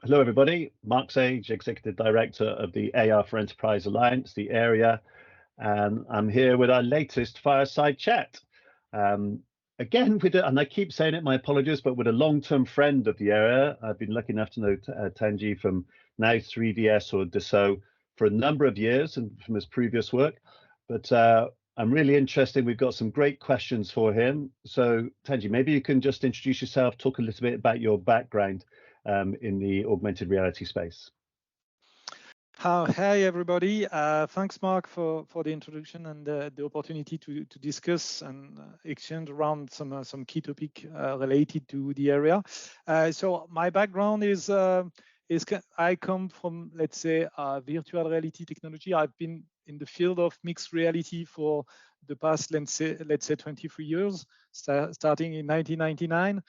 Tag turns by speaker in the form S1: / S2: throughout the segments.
S1: Hello, everybody. Mark Sage, Executive Director of the AR for Enterprise Alliance, the area, and I'm here with our latest Fireside chat. Again, and I keep saying it, my apologies, but with a long-term friend of the area. I've been lucky enough to know Tangi from now 3DS or Dassault for a number of years and from his previous work. But I'm really interested. We've got some great questions for him. So Tangi, maybe you can just introduce yourself, talk a little bit about your background in the augmented reality space.
S2: Hi, everybody. Thanks, Mark, for the introduction and the opportunity to discuss and exchange around some key topic related to the area. So my background is I come from, let's say, virtual reality technology. I've been in the field of mixed reality for the past, let's say 23 years, starting in 1999.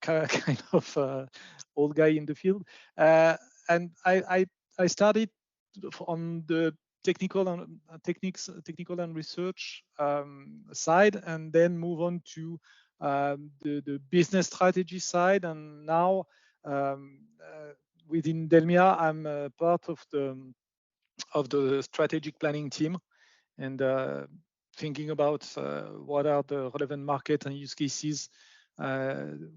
S2: Kind of old guy in the field, and I started on the technical and research side, and then move on to the business strategy side. And now within DELMIA, I'm part of the strategic planning team, and thinking about what are the relevant market and use cases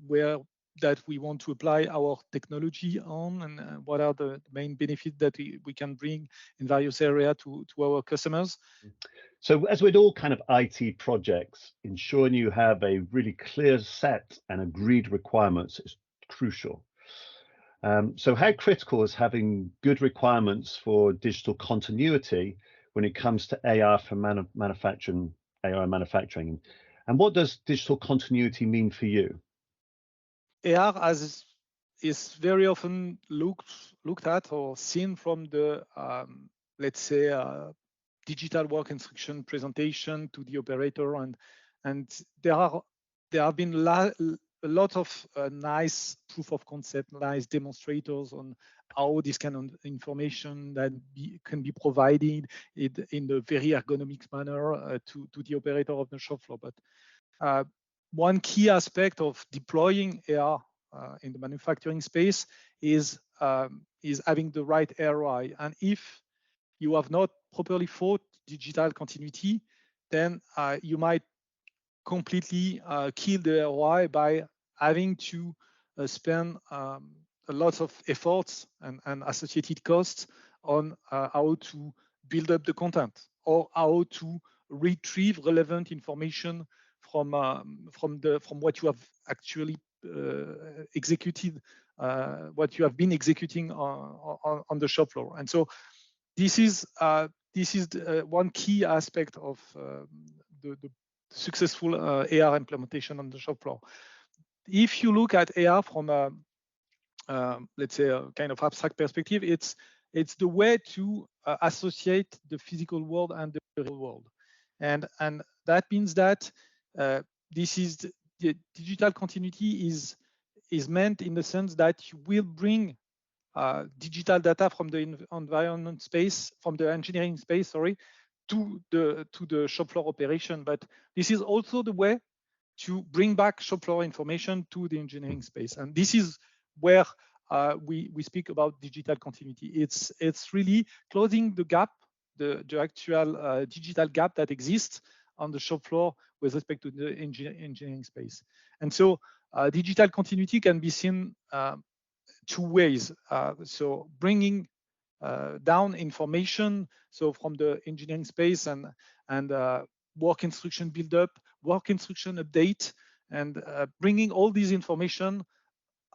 S2: where that we want to apply our technology on, and what are the main benefits that we can bring in various areas to our customers.
S1: So as with all kind of IT projects, ensuring you have a really clear set and agreed requirements is crucial. So how critical is having good requirements for digital continuity when it comes to AR for manufacturing, AR manufacturing? And what does digital continuity mean for you?
S2: AR is very often looked at or seen from the let's say digital work instruction presentation to the operator, and there have been a lot of nice proof of concept, nice demonstrators on how this kind of information that can be provided in a very ergonomic manner to the operator of the shop floor. But one key aspect of deploying AR in the manufacturing space is having the right ROI. And if you have not properly thought digital continuity, then you might completely kill the ROI by having to spend a lot of efforts and associated costs on how to build up the content, or how to retrieve relevant information from what you have actually executed, what you have been executing on the shop floor. And so this is one key aspect of the successful AR implementation on the shop floor. If you look at AR from a let's say a kind of abstract perspective, it's the way to associate the physical world and the real world, and that means that this is the digital continuity is meant in the sense that you will bring digital data from the environment space, from the engineering space, sorry, to the shop floor operation. But this is also the way to bring back shop floor information to the engineering space, and this is where we speak about digital continuity. It's really closing the gap, the actual digital gap that exists on the shop floor with respect to the engineering space. And so digital continuity can be seen two ways. So bringing down information, so from the engineering space, and work instruction build-up, work instruction update, and bringing all these information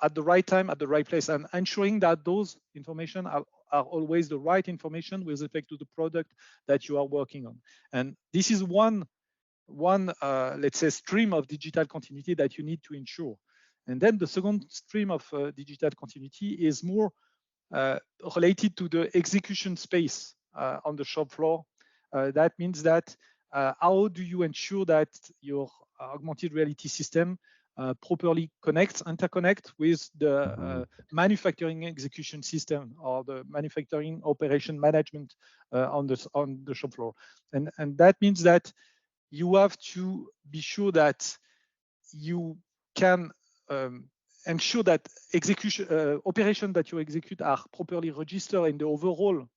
S2: at the right time, at the right place, and ensuring that those information are always the right information with respect to the product that you are working on. And this is one let's say stream of digital continuity that you need to ensure. And then the second stream of digital continuity is more related to the execution space on the shop floor. That means that how do you ensure that your augmented reality system properly interconnect with the manufacturing execution system, or the manufacturing operation management on the shop floor. And that means that you have to be sure that you can ensure that execution operation that you execute are properly registered in the overall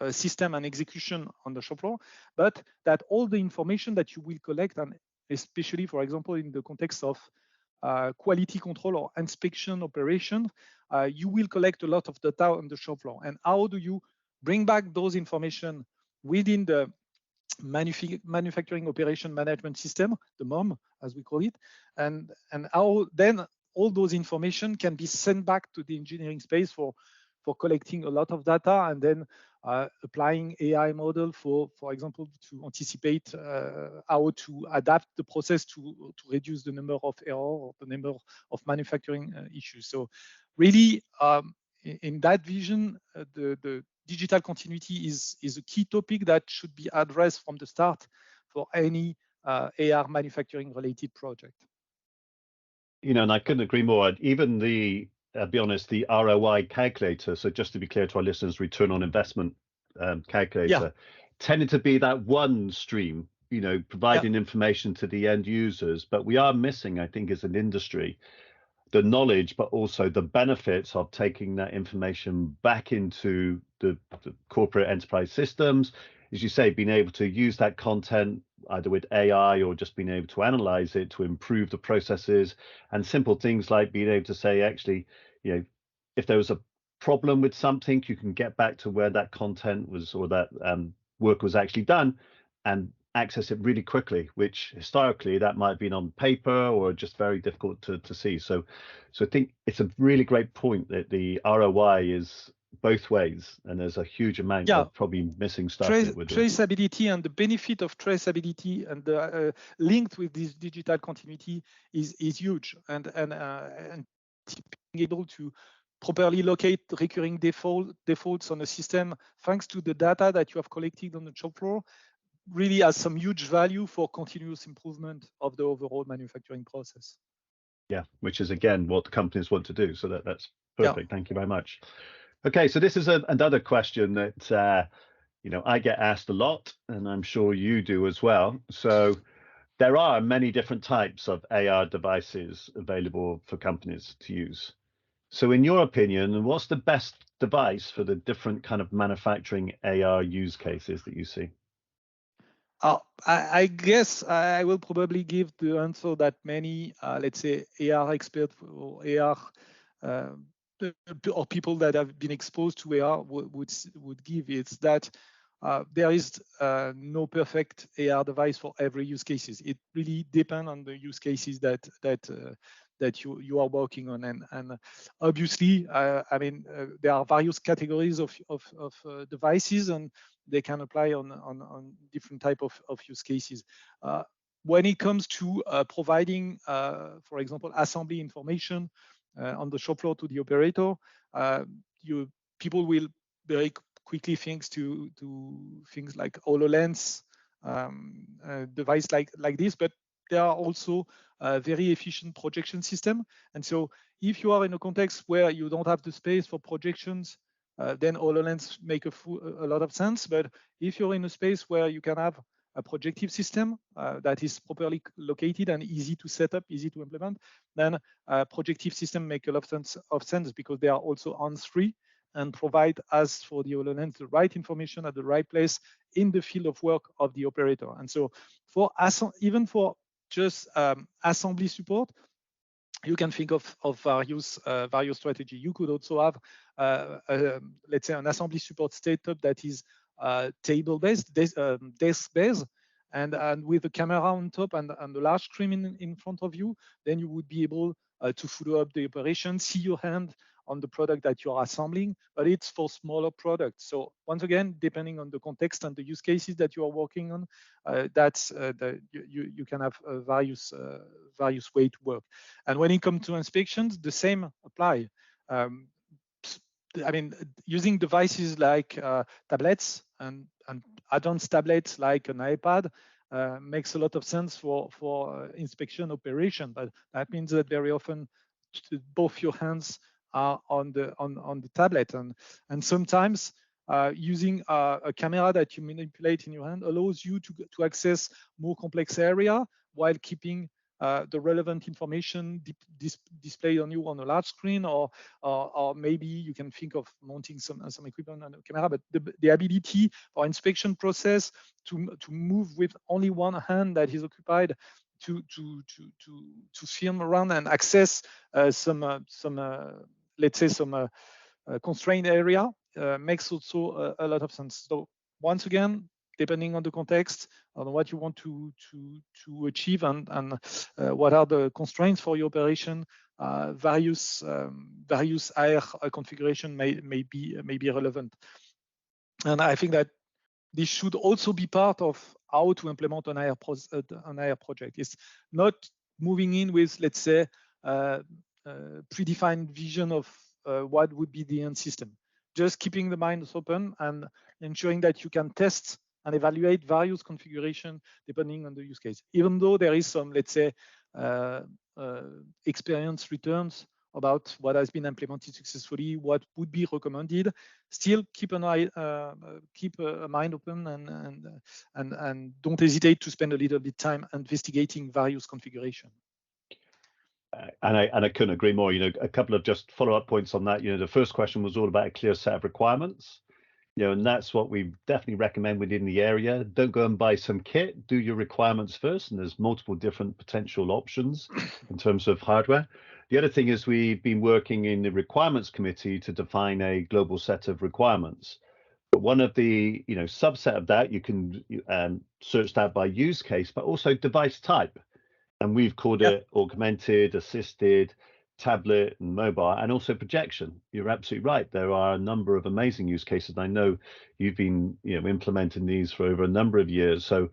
S2: system and execution on the shop floor, but that all the information that you will collect, and especially, for example, in the context of quality control or inspection operation, you will collect a lot of data on the shop floor. And how do you bring back those information within the manufacturing operation management system, the MOM, as we call it, and how then all those information can be sent back to the engineering space for collecting a lot of data, and then applying AI model for example, to anticipate how to adapt the process to reduce the number of errors or the number of manufacturing issues. So really, in that vision, the digital continuity is a key topic that should be addressed from the start for any AR manufacturing related project.
S1: You know, and I couldn't agree more. Even the, be honest, the ROI calculator, so just to be clear to our listeners, return on investment calculator, tended to be that one stream, you know, providing information to the end users. But we are missing, I think, as an industry, the knowledge, but also the benefits of taking that information back into the corporate enterprise systems. As you say, being able to use that content either with AI or just being able to analyze it to improve the processes, and simple things like being able to say, actually, you know, if there was a problem with something, you can get back to where that content was, or that work was actually done, and access it really quickly, which historically that might have been on paper or just very difficult to see. So I think it's a really great point that the ROI is both ways, and there's a huge amount of probably missing stuff.
S2: Traceability and the benefit of traceability and the linked with this digital continuity is huge, and being able to properly locate recurring defaults on the system thanks to the data that you have collected on the shop floor really has some huge value for continuous improvement of the overall manufacturing process.
S1: Yeah, which is again what the companies want to do. So that's perfect. Thank you very much. Okay, so this is another question that you know, I get asked a lot, and I'm sure you do as well. So there are many different types of AR devices available for companies to use. So in your opinion, what's the best device for the different kind of manufacturing AR use cases that you see?
S2: I guess I will probably give the answer that many, let's say, AR experts or AR or people that have been exposed to AR would give. It's that there is no perfect AR device for every use cases. It really depends on the use cases that you are working on, and obviously, I mean, there are various categories of devices, and they can apply on different type of use cases. When it comes to providing, for example, assembly information on the shop floor to the operator, people will very quickly think to things like HoloLens device like this, but there are also very efficient projection system. And so if you are in a context where you don't have the space for projections, then HoloLens make a lot of sense. But if you're in a space where you can have a projective system that is properly located and easy to set up, easy to implement, then projective system make a lot of sense because they are also hands-free and provide, as for the HoloLens, the right information at the right place in the field of work of the operator. And so for even for just assembly support, you can think of various strategy. You could also have, let's say, an assembly support setup that is table-based, desk-based, and with a camera on top and a large screen in front of you. Then you would be able to follow up the operation, see your hand on the product that you are assembling, but it's for smaller products. So once again, depending on the context and the use cases that you are working on, you can have various way to work. And when it comes to inspections, the same apply. I mean, using devices like tablets and advanced tablets like an iPad makes a lot of sense for inspection operation, but that means that very often both your hands are on the tablet, and sometimes using a camera that you manipulate in your hand allows you to access more complex area while keeping the relevant information displayed on you on a large screen, or maybe you can think of mounting some equipment on the camera. But the ability for inspection process to move with only one hand that is occupied to film around and access some let's say some constrained area makes also a lot of sense. So once again, depending on the context, on what you want to achieve, and what are the constraints for your operation, various AR configuration may be relevant. And I think that this should also be part of how to implement an AR project. It's not moving in with, let's say, predefined vision of what would be the end system. Just keeping the minds open and ensuring that you can test and evaluate various configuration depending on the use case. Even though there is some, let's say, experience returns about what has been implemented successfully, what would be recommended, still keep an eye, keep a mind open, and don't hesitate to spend a little bit time investigating various configuration.
S1: And I couldn't agree more. You know, a couple of just follow-up points on that. You know, the first question was all about a clear set of requirements. You know, and that's what we definitely recommend within the area. Don't go and buy some kit. Do your requirements first, and there's multiple different potential options in terms of hardware. The other thing is we've been working in the requirements committee to define a global set of requirements. But one of the subset of that, you can search that by use case, but also device type. And we've called it augmented, assisted, tablet, and mobile, and also projection. You're absolutely right. There are a number of amazing use cases. I know you've been implementing these for over a number of years. So,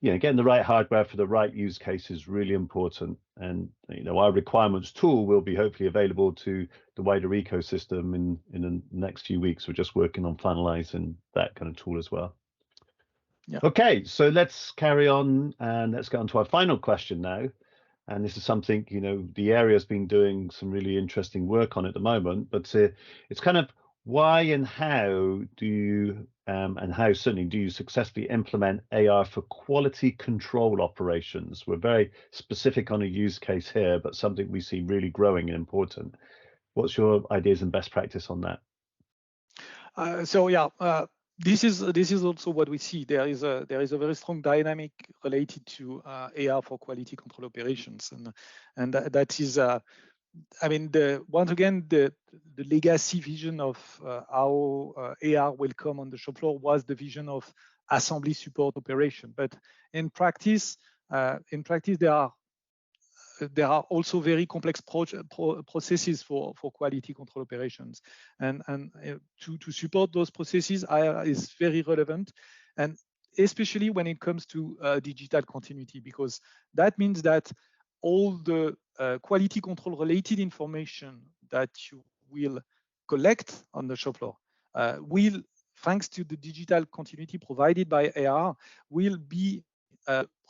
S1: getting the right hardware for the right use case is really important. And our requirements tool will be hopefully available to the wider ecosystem in the next few weeks. We're just working on finalizing that kind of tool as well. Yeah. Okay, so let's carry on and let's get on to our final question now. And this is something, the area has been doing some really interesting work on at the moment, but it's kind of why and how do you, and how certainly do you successfully implement AR for quality control operations? We're very specific on a use case here, but something we see really growing and important. What's your ideas and best practice on that?
S2: This is also what we see. There is a very strong dynamic related to AR for quality control operations, and that is, once again, the legacy vision of how AR will come on the shop floor was the vision of assembly support operation. But in practice, there are also very complex processes for quality control operations, and to support those processes is very relevant, and especially when it comes to digital continuity, because that means that all the quality control related information that you will collect on the shop floor will, thanks to the digital continuity provided by AR, will be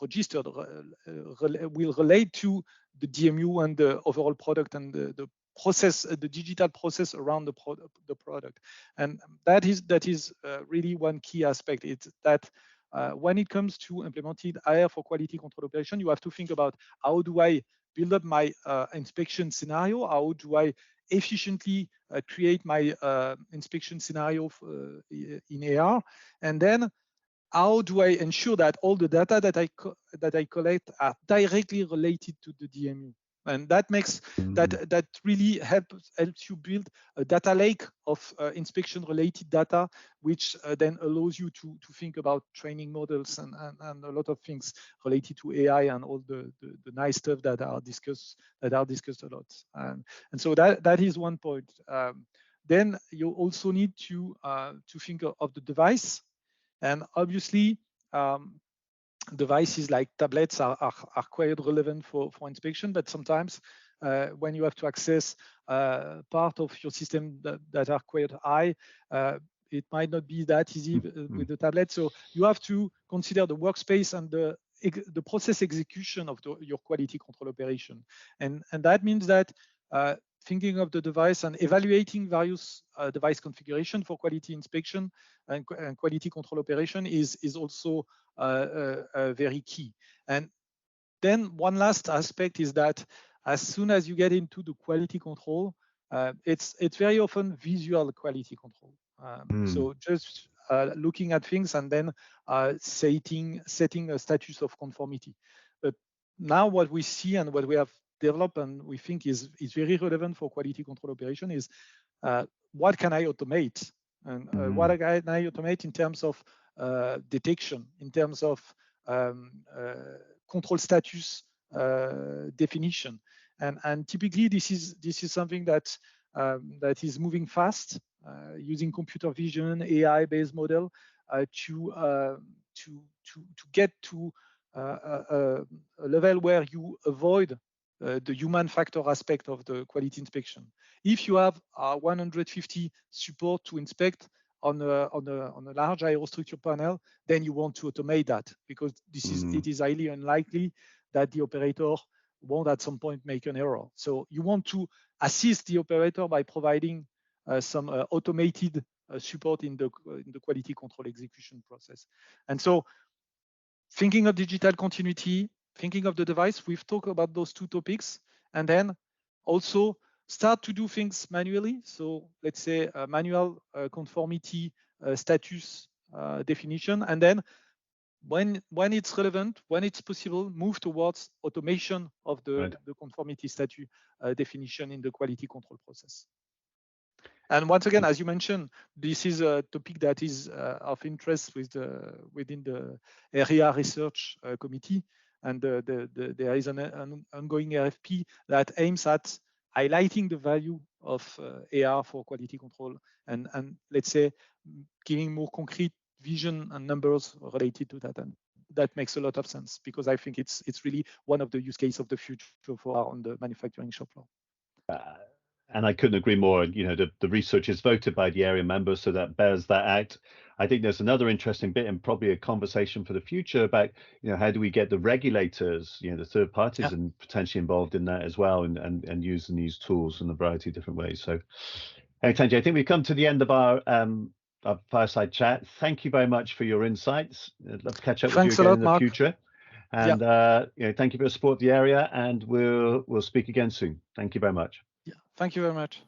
S2: registered, will relate to the DMU and the overall product and the process, the digital process around the product. And that is really one key aspect. It's that when it comes to implemented AR for quality control operation, you have to think about how do I build up my inspection scenario? How do I efficiently create my inspection scenario in AR? And then how do I ensure that all the data that I collect are directly related to the DMU? And that makes that really helps you build a data lake of inspection-related data, which then allows you to think about training models and a lot of things related to AI and all the nice stuff that are discussed a lot. And so that is one point. Then you also need to think of the device. And obviously, devices like tablets are quite relevant for inspection, but sometimes when you have to access part of your system that are quite high, it might not be that easy with the tablet. So you have to consider the workspace and the process execution of your quality control operation. And that means that thinking of the device and evaluating various device configuration for quality inspection and quality control operation is also very key. And then one last aspect is that as soon as you get into the quality control, it's very often visual quality control. So just looking at things and then setting a status of conformity. But now what we see and what we have developed and we think is very relevant for quality control operation is what can I automate? And what can I automate in terms of detection, in terms of control status definition, and typically this is something that is moving fast, using computer vision, AI-based model to get to a level where you avoid the human factor aspect of the quality inspection. If you have 150 support to inspect on a large aerostructure panel, then you want to automate that, because it is highly unlikely that the operator won't at some point make an error. So you want to assist the operator by providing some automated support in the quality control execution process. And so thinking of digital continuity, thinking of the device, we've talked about those two topics, and then also start to do things manually. So let's say manual conformity status definition, and then when it's relevant, when it's possible, move towards automation of the conformity status definition in the quality control process. And once again, as you mentioned, this is a topic that is of interest within the area research committee, and there is an ongoing RFP that aims at highlighting the value of AR for quality control, and let's say giving more concrete vision and numbers related to that. And that makes a lot of sense, because I think it's really one of the use cases of the future for on the manufacturing shop floor.
S1: And I couldn't agree more. You know, the research is voted by the area members, so that bears that out. I think there's another interesting bit, and probably a conversation for the future about, you know, how do we get the regulators, you know, the third parties, and potentially involved in that as well, and using these tools in a variety of different ways. So, hey, Tangi, I think we've come to the end of our fireside chat. Thank you very much for your insights. I'd love to catch up with you again in the future. And you know, thank you for your support of the area, and we'll speak again soon. Thank you very much.
S2: Yeah, thank you very much.